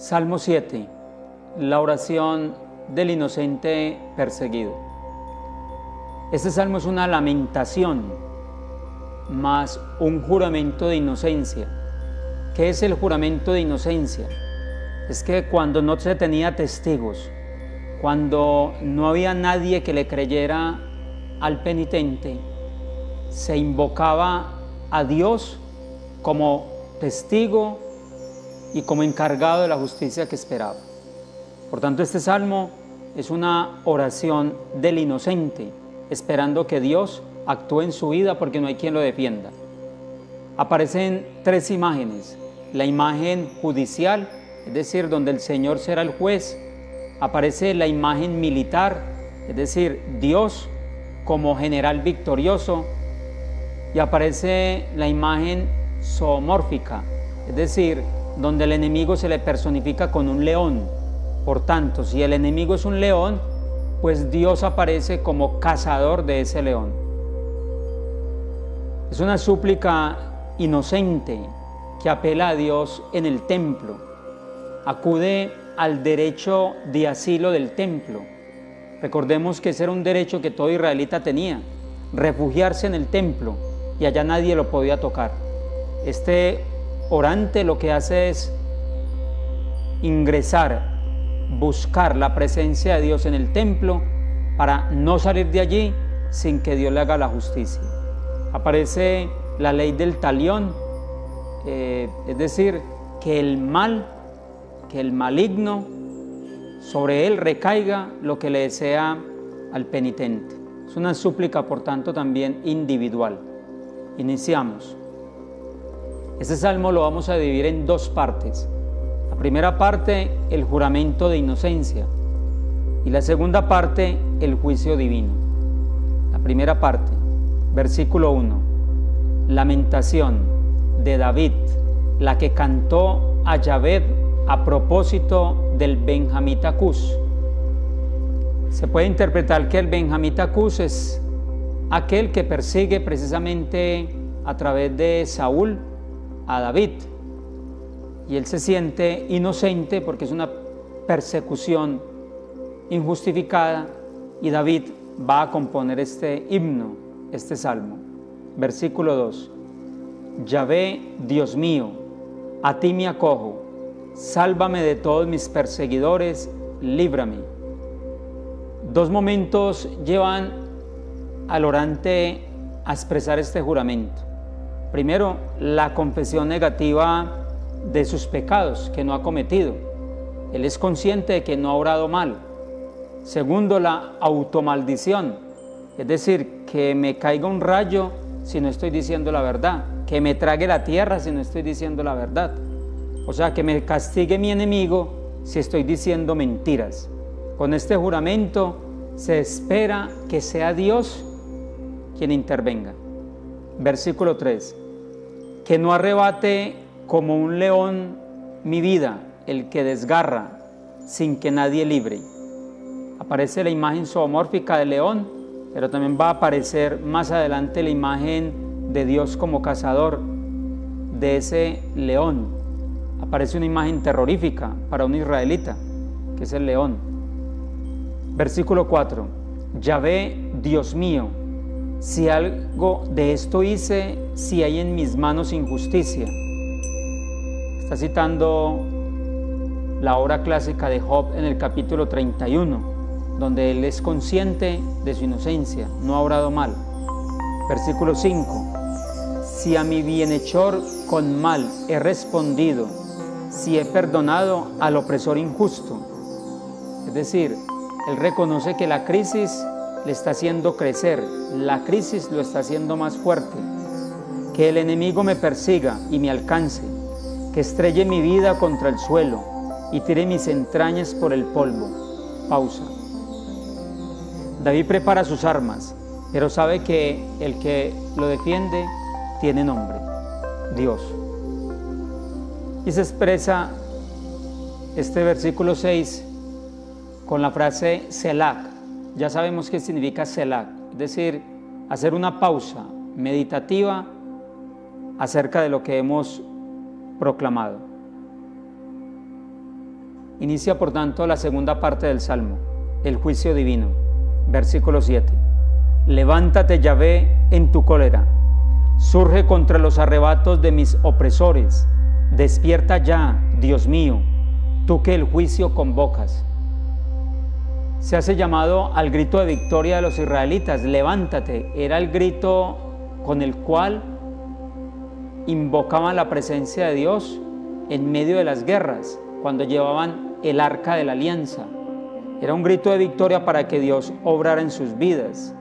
Salmo 7, la oración del inocente perseguido. Este salmo es una lamentación, más un juramento de inocencia. ¿Qué es el juramento de inocencia? Es que cuando no se tenía testigos, cuando no había nadie que le creyera al penitente, se invocaba a Dios como testigo y como encargado de la justicia que esperaba. Por tanto, este salmo es una oración del inocente, esperando que Dios actúe en su vida porque no hay quien lo defienda. Aparecen tres imágenes: la imagen judicial, es decir, donde el Señor será el juez; aparece la imagen militar, es decir, Dios como general victorioso; y aparece la imagen zoomórfica, es decir, donde el enemigo se le personifica con un león. Por tanto, si el enemigo es un león, pues Dios aparece como cazador de ese león. Es una súplica inocente que apela a Dios en el templo, acude al derecho de asilo del templo. Recordemos que ese era un derecho que todo israelita tenía, refugiarse en el templo, y allá nadie lo podía tocar. Este orante lo que hace es ingresar, buscar la presencia de Dios en el templo para no salir de allí sin que Dios le haga la justicia. Aparece la ley del talión, es decir, que el maligno, sobre él recaiga lo que le desea al penitente. Es una súplica, por tanto, también individual. Iniciamos. Este salmo lo vamos a dividir en dos partes. La primera parte, el juramento de inocencia, y la segunda parte, el juicio divino. La primera parte, versículo 1, lamentación de David, la que cantó a Yahvé a propósito del benjamita Cus. Se puede interpretar que el benjamita Cus es aquel que persigue precisamente a través de Saúl a David, y él se siente inocente porque es una persecución injustificada, y David va a componer este himno, este salmo. Versículo 2: Yahvé, Dios mío, a ti me acojo, sálvame de todos mis perseguidores, líbrame. Dos momentos llevan al orante a expresar este juramento. Primero, la confesión negativa de sus pecados que no ha cometido. Él es consciente de que no ha obrado mal. Segundo, la automaldición, es decir, que me caiga un rayo si no estoy diciendo la verdad, que me trague la tierra si no estoy diciendo la verdad. O sea, que me castigue mi enemigo si estoy diciendo mentiras. Con este juramento se espera que sea Dios quien intervenga. Versículo 3: que no arrebate como un león mi vida el que desgarra sin que nadie libre. Aparece la imagen zoomórfica del león, pero también va a aparecer más adelante la imagen de Dios como cazador de ese león. Aparece una imagen terrorífica para un israelita, que es el león. Versículo 4: Yahvé, Dios mío, si algo de esto hice, si hay en mis manos injusticia. Está citando la obra clásica de Job en el capítulo 31, donde él es consciente de su inocencia, no ha obrado mal. Versículo 5: si a mi bienhechor con mal he respondido, si he perdonado al opresor injusto. Es decir, él reconoce que la crisis le está haciendo crecer, la crisis lo está haciendo más fuerte. Que el enemigo me persiga y me alcance, que estrelle mi vida contra el suelo y tire mis entrañas por el polvo. Pausa. David prepara sus armas, pero sabe que el que lo defiende tiene nombre: Dios. Y se expresa este versículo 6 con la frase Selah. Ya sabemos qué significa Selah, es decir, hacer una pausa meditativa acerca de lo que hemos proclamado. Inicia por tanto la segunda parte del Salmo, el juicio divino. Versículo 7. Levántate, Yahvé, en tu cólera. Surge contra los arrebatos de mis opresores. Despierta ya, Dios mío, tú que el juicio convocas. Se hace llamado al grito de victoria de los israelitas. Levántate. Era el grito con el cual invocaban la presencia de Dios en medio de las guerras, cuando llevaban el arca de la alianza. Era un grito de victoria para que Dios obrara en sus vidas.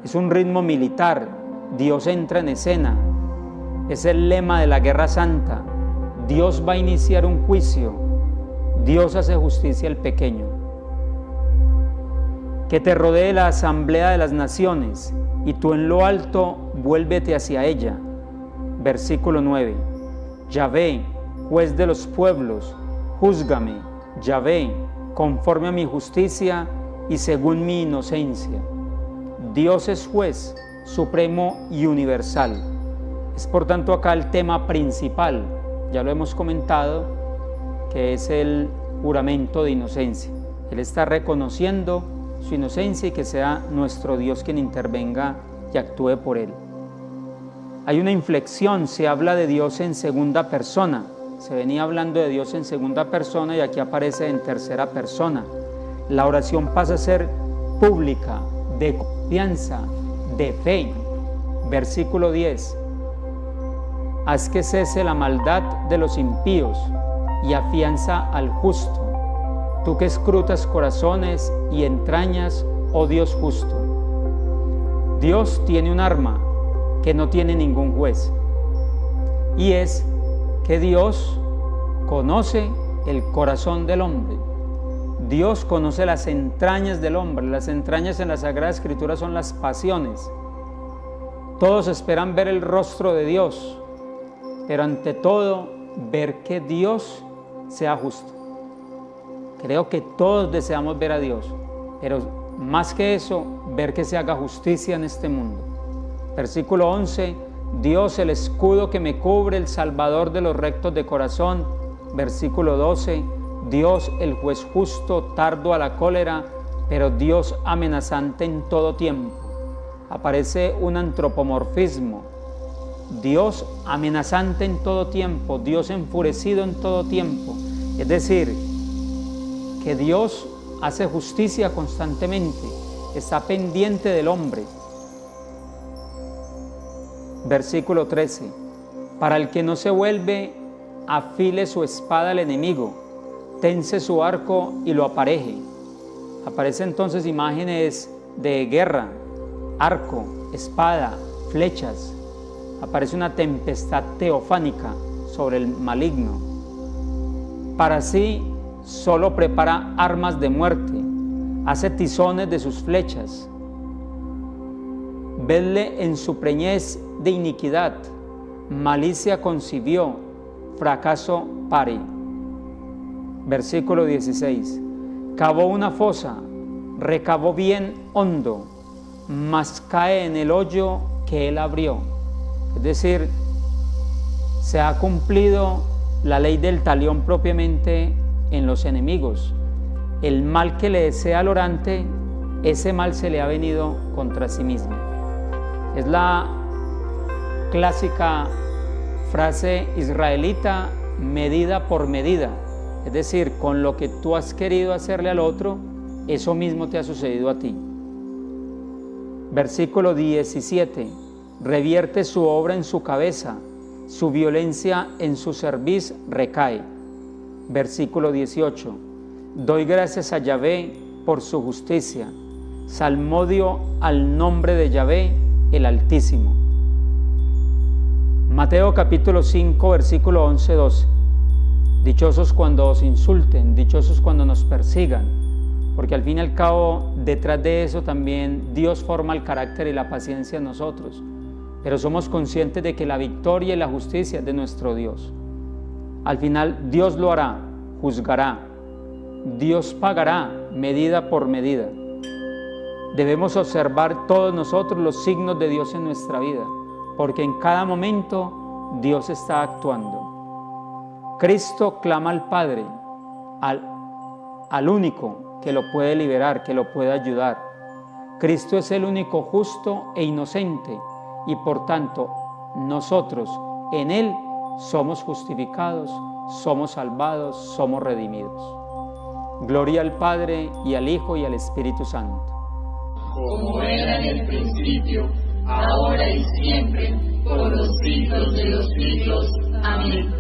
Es un ritmo militar. Dios entra en escena. Es el lema de la guerra santa. Dios va a iniciar un juicio. Dios hace justicia al pequeño. Que te rodee la asamblea de las naciones, y tú en lo alto vuélvete hacia ella. Versículo 9. Yahvé, juez de los pueblos, júzgame, Yahvé, conforme a mi justicia y según mi inocencia. Dios es juez supremo y universal. Es por tanto acá el tema principal, ya lo hemos comentado, que es el juramento de inocencia. Él está reconociendo su inocencia y que sea nuestro Dios quien intervenga y actúe por él. Hay una inflexión, se habla de Dios en segunda persona. Se venía hablando de Dios en segunda persona y aquí aparece en tercera persona. La oración pasa a ser pública, de confianza, de fe. Versículo 10. Haz que cese la maldad de los impíos y afianza al justo. Tú que escrutas corazones y entrañas, oh Dios justo. Dios tiene un arma que no tiene ningún juez, y es que Dios conoce el corazón del hombre. Dios conoce las entrañas del hombre. Las entrañas en la Sagrada Escritura son las pasiones. Todos esperan ver el rostro de Dios, pero ante todo ver que Dios sea justo. Creo que todos deseamos ver a Dios, pero más que eso, ver que se haga justicia en este mundo. Versículo 11, Dios el escudo que me cubre, el salvador de los rectos de corazón. Versículo 12, Dios el juez justo, tardo a la cólera, pero Dios amenazante en todo tiempo. Aparece un antropomorfismo. Dios amenazante en todo tiempo, Dios enfurecido en todo tiempo. Es decir, que Dios hace justicia constantemente, está pendiente del hombre. Versículo 13, para el que no se vuelve, afile su espada al enemigo, tense su arco y lo apareje. Aparecen entonces imágenes de guerra, arco, espada, flechas. Aparece una tempestad teofánica sobre el maligno. Para sí solo prepara armas de muerte, hace tizones de sus flechas. Vedle en su preñez de iniquidad, malicia concibió, fracaso pare. Versículo 16, cavó una fosa, recavó bien hondo, mas cae en el hoyo que él abrió. Es decir, se ha cumplido la ley del talión propiamente en los enemigos. El mal que le desea al orante, ese mal se le ha venido contra sí mismo. Es la clásica frase israelita, medida por medida. Es decir, con lo que tú has querido hacerle al otro, eso mismo te ha sucedido a ti. Versículo 17, revierte su obra en su cabeza, su violencia en su cerviz recae. Versículo 18, doy gracias a Yahvé por su justicia, salmodio al nombre de Yahvé, el Altísimo. Mateo capítulo 5, versículo 11-12. Dichosos cuando os insulten, dichosos cuando nos persigan, porque al fin y al cabo, detrás de eso también Dios forma el carácter y la paciencia en nosotros, pero somos conscientes de que la victoria y la justicia es de nuestro Dios. Al final Dios lo hará, juzgará, Dios pagará medida por medida. Debemos observar todos nosotros los signos de Dios en nuestra vida, porque en cada momento Dios está actuando. Cristo clama al Padre, al único que lo puede liberar, que lo puede ayudar. Cristo es el único justo e inocente y por tanto nosotros en Él somos justificados, somos salvados, somos redimidos. Gloria al Padre y al Hijo y al Espíritu Santo. Como era en el principio, ahora y siempre, por los siglos de los siglos. Amén.